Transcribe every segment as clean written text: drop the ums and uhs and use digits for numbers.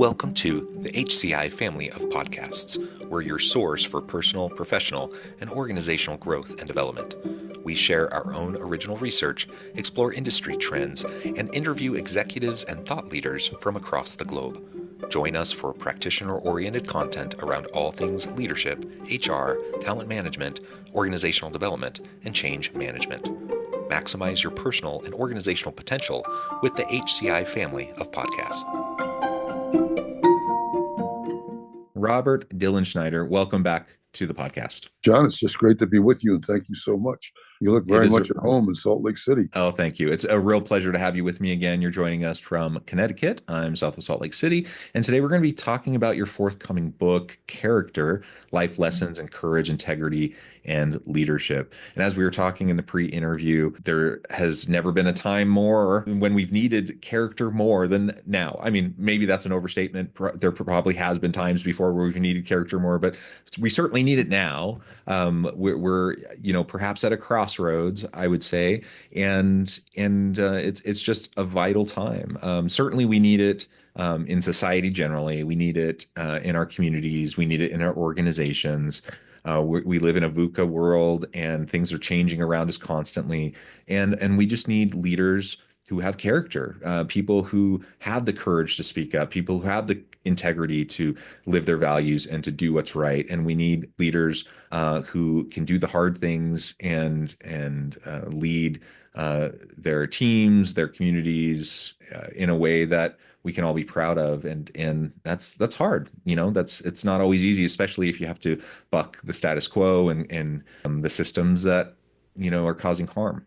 Welcome to the HCI family of podcasts. We're your source for personal, professional, and organizational growth and development. We share our own original research, explore industry trends, and interview executives and thought leaders from across the globe. Join us for practitioner-oriented content around all things leadership, HR, talent management, organizational development, and change management. Maximize your personal and organizational potential with the HCI family of podcasts. Robert Dilenschneider, welcome back to the podcast. John, it's just great to be with you, and thank you so much. You look very much at home in Salt Lake City. Oh, thank you. It's a real pleasure to have you with me again. You're joining us from Connecticut. I'm south of Salt Lake City. And today we're going to be talking about your forthcoming book, Character, Life Lessons in Courage, Integrity, and Leadership. And as we were talking in the pre-interview, there has never been a time more when we've needed character more than now. I mean, maybe that's an overstatement. There probably has been times before where we've needed character more, but we certainly need it now. We're perhaps at a crossroads, I would say, and it's just a vital time. Certainly, we need it in society generally. We need it in our communities. We need it in our organizations. We live in a VUCA world, and things are changing around us constantly, and we just need leaders who have character, people who have the courage to speak up, people who have the integrity to live their values and to do what's right. And we need leaders who can do the hard things and lead their teams, their communities in a way that we can all be proud of. And that's hard. It's not always easy, especially if you have to buck the status quo and the systems that are causing harm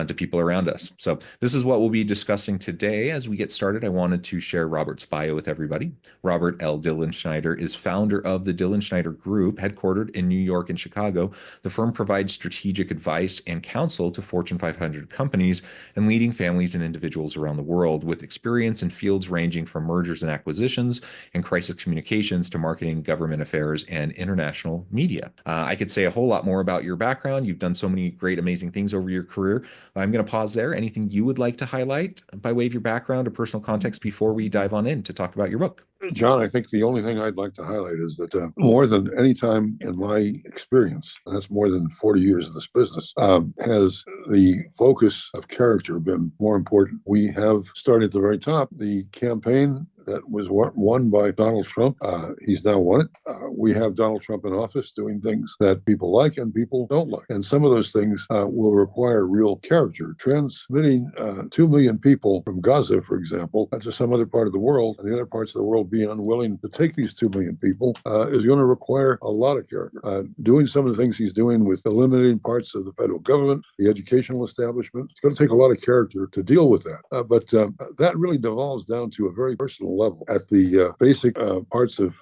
to people around us. So this is what we'll be discussing today. As we get started, I wanted to share Robert's bio with everybody. Robert L. Dilenschneider is founder of the Dilenschneider Group, headquartered in New York and Chicago. The firm provides strategic advice and counsel to Fortune 500 companies and leading families and individuals around the world, with experience in fields ranging from mergers and acquisitions and crisis communications to marketing, government affairs, and international media. I could say a whole lot more about your background. You've done so many great, amazing things over your career. I'm going to pause there. Anything you would like to highlight by way of your background or personal context before we dive on in to talk about your book? John, I think the only thing I'd like to highlight is that more than any time in my experience, and that's more than 40 years in this business, has the focus of character been more important. We have started at the very top. The campaign that was won by Donald Trump, he's now won it. We have Donald Trump in office doing things that people like and people don't like. And some of those things will require real character. Transmitting 2 million people from Gaza, for example, to some other part of the world, and the other parts of the world being unwilling to take these 2 million people is going to require a lot of character. Doing some of the things he's doing with eliminating parts of the federal government, the educational establishment, it's going to take a lot of character to deal with that. But that really devolves down to a very personal level. At the basic parts of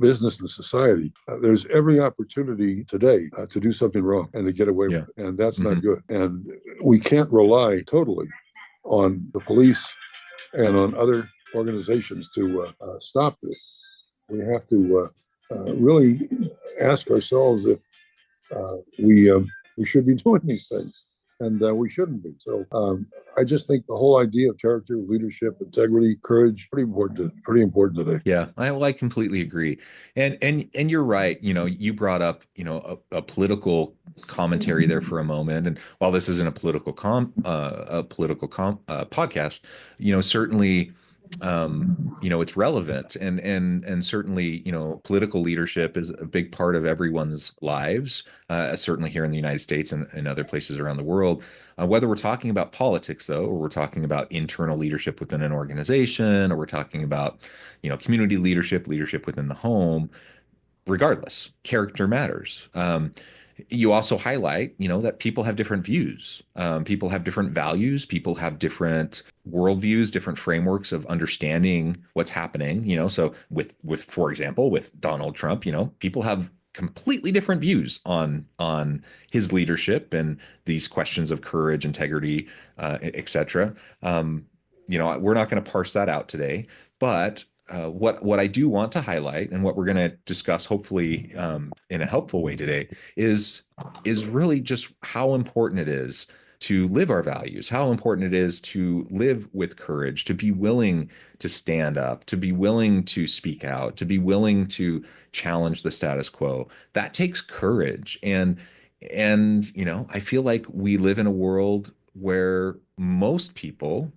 business and society, there's every opportunity today to do something wrong and to get away with it. And that's not good. And we can't rely totally on the police and on other organizations to stop this. We have to really ask ourselves if we should be doing these things, and we shouldn't be. So I just think the whole idea of character, leadership, integrity, courage, pretty important today. Yeah, I completely agree. And you're right. You brought up, a political commentary there for a moment. And while this isn't a political podcast, certainly, it's relevant and certainly, political leadership is a big part of everyone's lives, certainly here in the United States and other places around the world. Whether we're talking about politics, though, or we're talking about internal leadership within an organization, or we're talking about, community leadership within the home, regardless, character matters. You also highlight, that people have different views. People have different values. People have different worldviews, different frameworks of understanding what's happening. So for example, with Donald Trump, people have completely different views on his leadership and these questions of courage, integrity, et cetera. We're not going to parse that out today, but what I do want to highlight, and what we're going to discuss, hopefully in a helpful way today, is really just how important it is to live our values, how important it is to live with courage, to be willing to stand up, to be willing to speak out, to be willing to challenge the status quo. That takes courage. I feel like we live in a world where most people,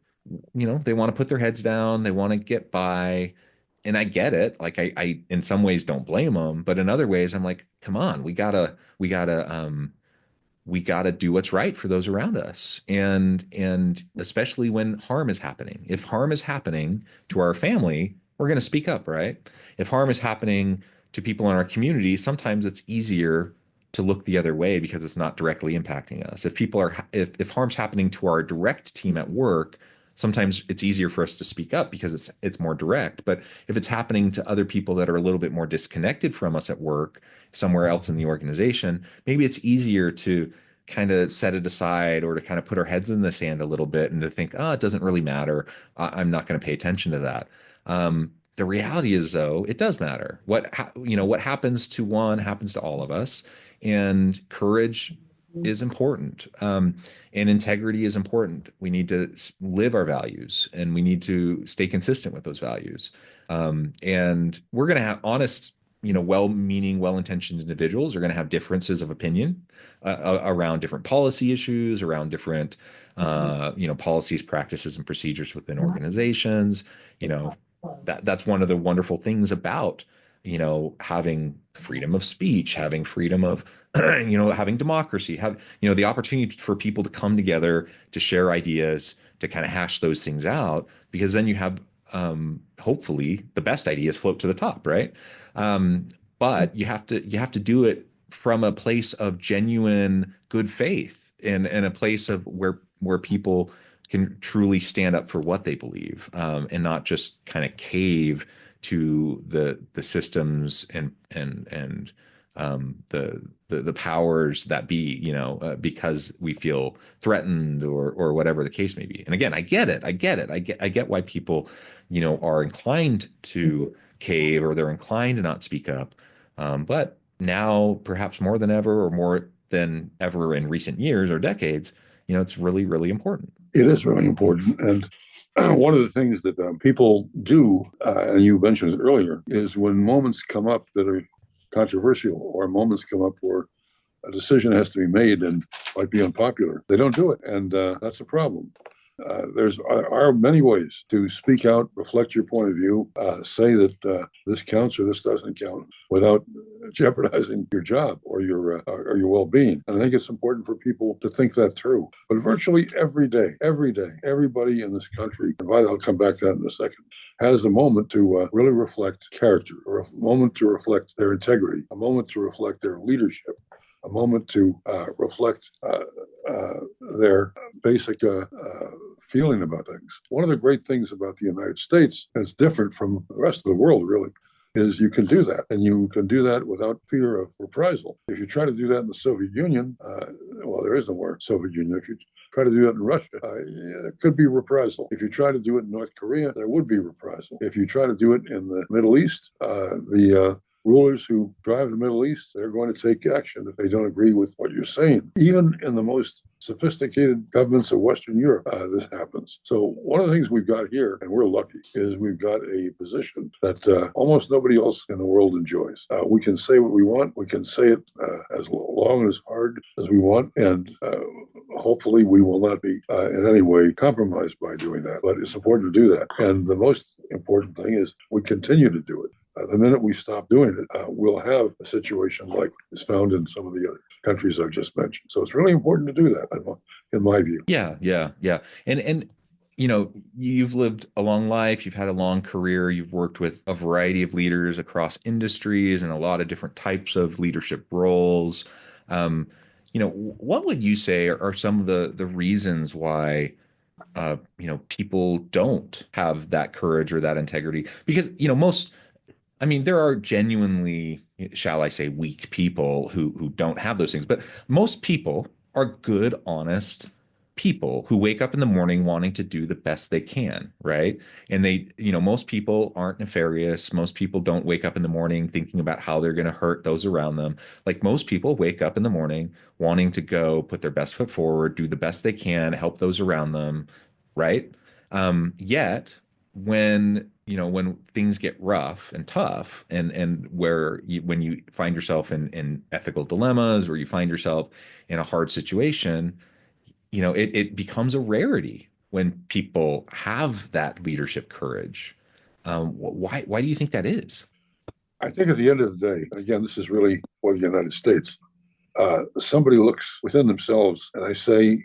they want to put their heads down, they want to get by. And I get it. Like I in some ways don't blame them, but in other ways I'm like, come on, we gotta do what's right for those around us. And especially when harm is happening. If harm is happening to our family, we're going to speak up, right? If harm is happening to people in our community, sometimes it's easier to look the other way because it's not directly impacting us. If harm's happening to our direct team at work, sometimes it's easier for us to speak up because it's more direct. But if it's happening to other people that are a little bit more disconnected from us at work, somewhere else in the organization, maybe it's easier to kind of set it aside or to kind of put our heads in the sand a little bit and to think, oh, it doesn't really matter. I'm not going to pay attention to that. The reality is, though, it does matter. What happens to one happens to all of us, and courage is important. And integrity is important. We need to live our values and we need to stay consistent with those values. And we're going to have honest, well-meaning, well-intentioned individuals are going to have differences of opinion around different policy issues, around different, policies, practices, and procedures within organizations. That's one of the wonderful things about, having freedom of speech, having freedom of, having democracy, the opportunity for people to come together, to share ideas, to kind of hash those things out, because then you have, hopefully the best ideas float to the top, right? But you have to do it from a place of genuine good faith and a place of where people can truly stand up for what they believe, and not just kind of cave to the systems and the powers that be, because we feel threatened or whatever the case may be. And again, I get it. I get why people, are inclined to cave or they're inclined to not speak up. But now, perhaps more than ever, or more than ever in recent years or decades, it's really, really important. It is really important. And one of the things that people do, and you mentioned it earlier, is when moments come up that are controversial or moments come up where a decision has to be made and might be unpopular, they don't do it. And that's a problem. There's are many ways to speak out, reflect your point of view, say that this counts or this doesn't count, without jeopardizing your job or your well-being. And I think it's important for people to think that through. But virtually every day, everybody in this country, and I'll come back to that in a second, has a moment to really reflect character, or a moment to reflect their integrity, a moment to reflect their leadership, a moment to reflect their basic feeling about things. One of the great things about the United States that's different from the rest of the world, really, is you can do that. And you can do that without fear of reprisal. If you try to do that in the Soviet Union, well, there is no more Soviet Union. If you try to do that in Russia, there could be reprisal. If you try to do it in North Korea, there would be reprisal. If you try to do it in the Middle East, the rulers who drive the Middle East, they're going to take action if they don't agree with what you're saying. Even in the most sophisticated governments of Western Europe, this happens. So one of the things we've got here, and we're lucky, is we've got a position that almost nobody else in the world enjoys. We can say what we want. We can say it as long and as hard as we want. And hopefully we will not be in any way compromised by doing that. But it's important to do that. And the most important thing is we continue to do it. The minute we stop doing it, we'll have a situation like is found in some of the other countries I've just mentioned. So it's really important to do that, in my view. Yeah. And you've lived a long life, you've had a long career, you've worked with a variety of leaders across industries and a lot of different types of leadership roles. What would you say are some of the reasons why people don't have that courage or that integrity? Because, there are genuinely, shall I say, weak people who don't have those things, but most people are good, honest, people who wake up in the morning wanting to do the best they can, right? And most people aren't nefarious. Most people don't wake up in the morning thinking about how they're going to hurt those around them. Like most people wake up in the morning wanting to go put their best foot forward, do the best they can, help those around them, right? Yet when things get rough and tough and when you find yourself in ethical dilemmas or you find yourself in a hard situation, it becomes a rarity when people have that leadership courage. Why do you think that is? I think at the end of the day, and again, this is really for the United States, somebody looks within themselves and I say,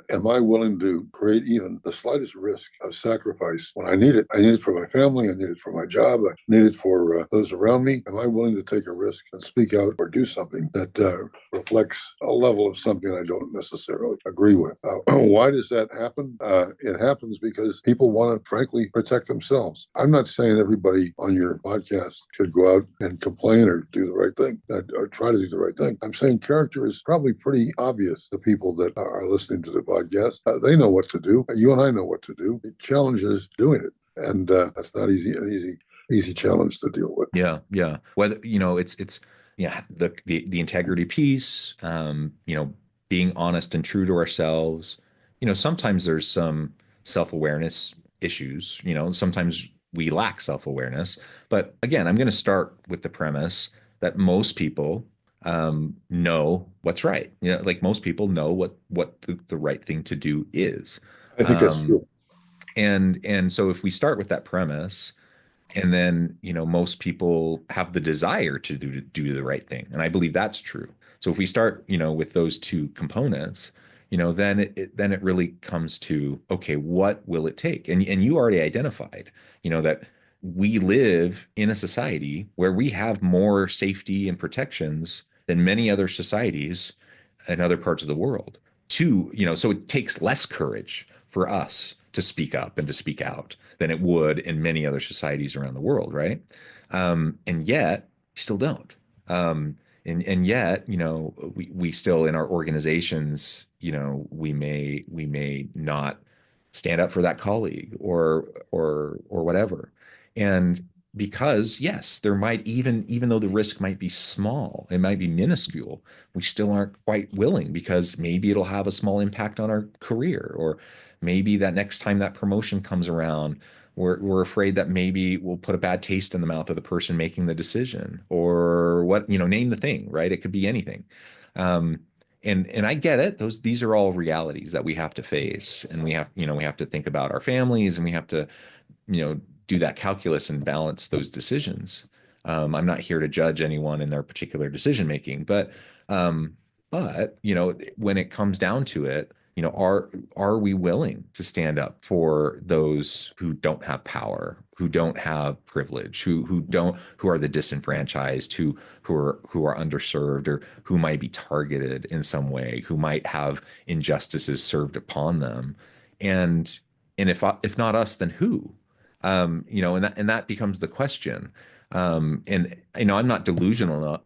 am I willing to create even the slightest risk of sacrifice when I need it? I need it for my family. I need it for my job. I need it for those around me. Am I willing to take a risk and speak out or do something that reflects a level of something I don't necessarily agree with? Why does that happen? It happens because people want to, frankly, protect themselves. I'm not saying everybody on your podcast should go out and complain or do the right thing or try to do the right thing. I'm saying character is probably pretty obvious to people that are listening to the podcast. They know what to do. You and I know what to do. The challenge is doing it, and that's not easy challenge to deal with. Yeah, yeah. Whether, it's yeah, the integrity piece, being honest and true to ourselves. Sometimes there's some self-awareness issues, sometimes we lack self-awareness. But again, I'm going to start with the premise that most people know what's right. Like most people know what the right thing to do is. I think that's Um, true. and so if we start with that premise, and then, most people have the desire to do the right thing. And I believe that's true. So if we start, with those two components, then it really comes to, okay, what will it take? And you already identified, that we live in a society where we have more safety and protections than many other societies in other parts of the world. So it takes less courage for us to speak up and to speak out than it would in many other societies around the world, right? And yet, we still don't. And yet, we still in our organizations, we may not stand up for that colleague or whatever. And because yes, there might even though the risk might be small, it might be minuscule, we still aren't quite willing because maybe it'll have a small impact on our career, or maybe that next time that promotion comes around, we're afraid that maybe we'll put a bad taste in the mouth of the person making the decision, or what, name the thing, right? It could be anything. Um, and I get it. These are all realities that we have to face, and we have to think about our families, and we have to, do that calculus and balance those decisions. I'm not here to judge anyone in their particular decision making, but when it comes down to it, are we willing to stand up for those who don't have power, who don't have privilege, who are the disenfranchised, who are underserved, or who might be targeted in some way, who might have injustices served upon them, and if not us, then who? And that becomes the question. And I'm not delusional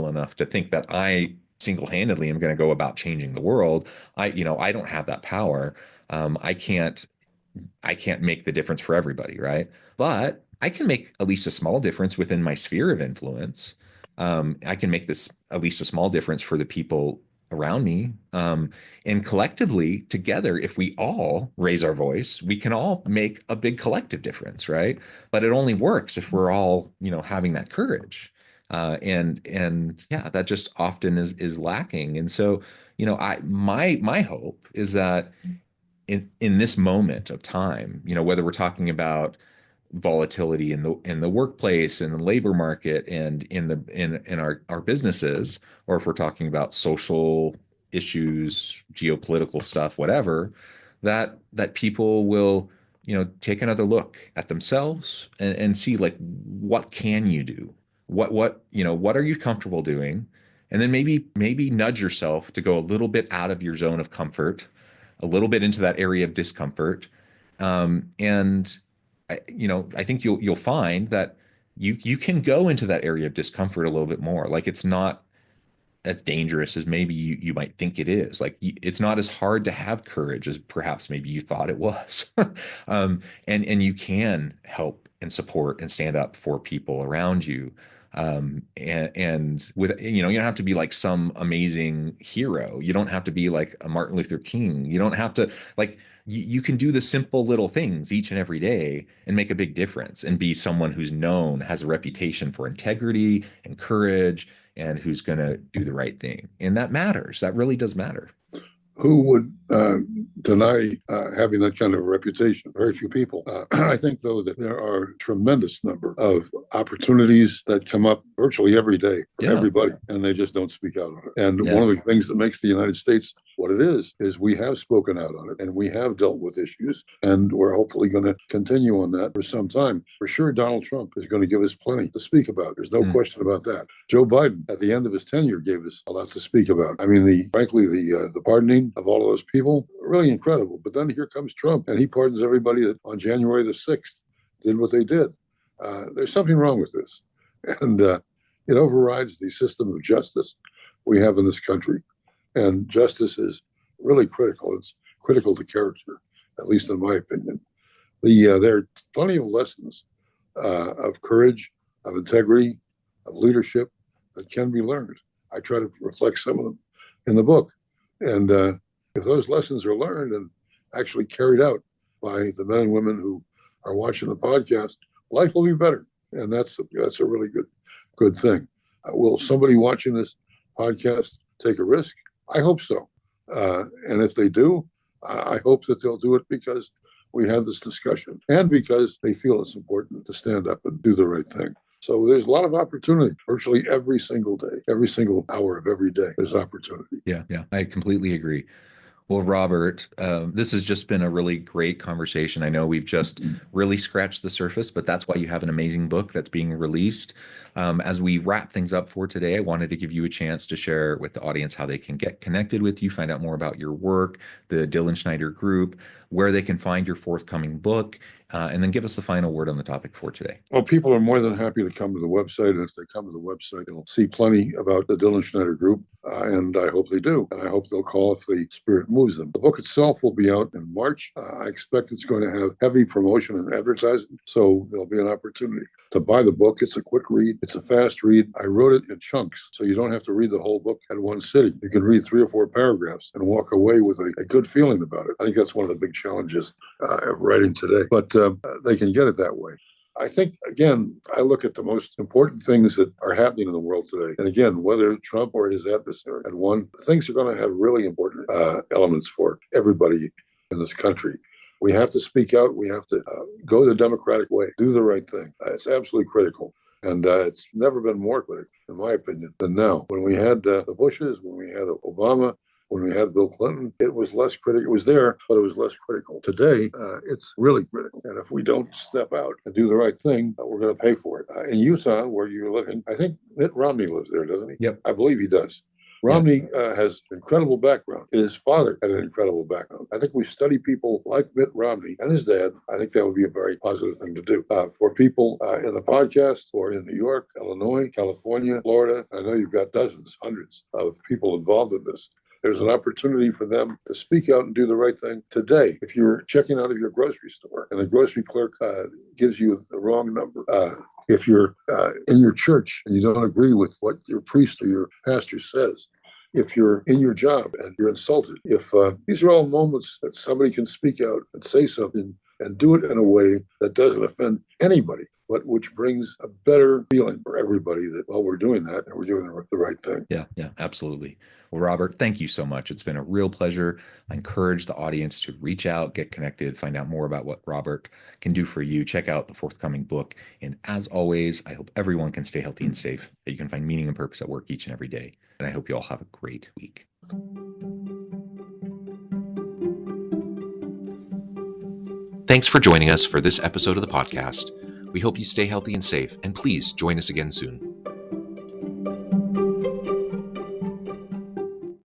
enough to think that I single-handedly am going to go about changing the world. I don't have that power. I can't make the difference for everybody, right? But I can make at least a small difference within my sphere of influence. I can make this at least a small difference for the people around me. And collectively, together, if we all raise our voice, we can all make a big collective difference, right? But it only works if we're all, having that courage. And yeah, that just often is lacking. And so, my hope is that in this moment of time, whether we're talking about volatility in the workplace, in the labor market, and in our businesses, or if we're talking about social issues, geopolitical stuff, whatever, that people will, take another look at themselves and see, like, what can you do? What are you comfortable doing? And then maybe nudge yourself to go a little bit out of your zone of comfort, a little bit into that area of discomfort. And I think you'll find that you can go into that area of discomfort a little bit more. Like, it's not as dangerous as maybe you might think it is. Like it's not as hard to have courage as perhaps maybe you thought it was. And you can help and support and stand up for people around you. And with, you don't have to be like some amazing hero. You don't have to be like a Martin Luther King. You don't have to like, you can do the simple little things each and every day and make a big difference and be someone who's known, has a reputation for integrity and courage, and who's going to do the right thing. And that matters. That really does matter. Who would deny having that kind of reputation? Very few people. I think, though, that there are a tremendous number of opportunities that come up virtually every day for everybody, and they just don't speak out on it. And one of the things that makes the United States what it is we have spoken out on it, and we have dealt with issues, and we're hopefully going to continue on that for some time. For sure, Donald Trump is going to give us plenty to speak about. There's no question about that. Joe Biden, at the end of his tenure, gave us a lot to speak about. I mean, frankly, the pardoning of all of those people, really incredible. But then here comes Trump, and he pardons everybody that on January the 6th did what they did. There's something wrong with this, and it overrides the system of justice we have in this country. And justice is really critical. It's critical to character, at least in my opinion. There are plenty of lessons of courage, of integrity, of leadership that can be learned. I try to reflect some of them in the book. And if those lessons are learned and actually carried out by the men and women who are watching the podcast, life will be better. And that's a really good thing. Will somebody watching this podcast take a risk? I hope so. And if they do, I hope that they'll do it because we had this discussion and because they feel it's important to stand up and do the right thing. So there's a lot of opportunity virtually every single day, every single hour of every day. There's opportunity. Yeah, I completely agree. Well, Robert, this has just been a really great conversation. I know we've just really scratched the surface, but that's why you have an amazing book that's being released. As we wrap things up for today, I wanted to give you a chance to share with the audience how they can get connected with you, find out more about your work, the Dilenschneider Group, where they can find your forthcoming book, and then give us the final word on the topic for today. Well, people are more than happy to come to the website. And if they come to the website, they'll see plenty about the Dilenschneider Group. And I hope they do. And I hope they'll call if the spirit moves them. The book itself will be out in March. I expect it's going to have heavy promotion and advertising. So there'll be an opportunity to buy the book. It's a quick read. It's a fast read. I wrote it in chunks, so you don't have to read the whole book at one sitting. You can read 3 or 4 paragraphs and walk away with a good feeling about it. I think that's one of the big challenges of writing today. But they can get it that way. I think, again, I look at the most important things that are happening in the world today. And again, whether Trump or his adversary had won, things are going to have really important elements for everybody in this country. We have to speak out. We have to go the democratic way, do the right thing. It's absolutely critical. And it's never been more critical, in my opinion, than now. When we had the Bushes, when we had Obama, when we had Bill Clinton, it was less critical. It was there, but it was less critical. Today, it's really critical. And if we don't step out and do the right thing, we're going to pay for it. In Utah, where you're living, I think Mitt Romney lives there, doesn't he? Yep. I believe he does. Romney has incredible background. His father had an incredible background. I think we study people like Mitt Romney and his dad. I think that would be a very positive thing to do. For people in the podcast or in New York, Illinois, California, Florida, I know you've got dozens, hundreds of people involved in this. There's an opportunity for them to speak out and do the right thing today. If you're checking out of your grocery store and the grocery clerk gives you the wrong number, if you're in your church and you don't agree with what your priest or your pastor says, if you're in your job and you're insulted, if these are all moments that somebody can speak out and say something and do it in a way that doesn't offend anybody, but which brings a better feeling for everybody that, well, we're doing that and we're doing the right thing. Yeah, absolutely. Well, Robert, thank you so much. It's been a real pleasure. I encourage the audience to reach out, get connected, find out more about what Robert can do for you. Check out the forthcoming book. And as always, I hope everyone can stay healthy and safe, that you can find meaning and purpose at work each and every day. And I hope you all have a great week. Thanks for joining us for this episode of the podcast. We hope you stay healthy and safe, and please join us again soon.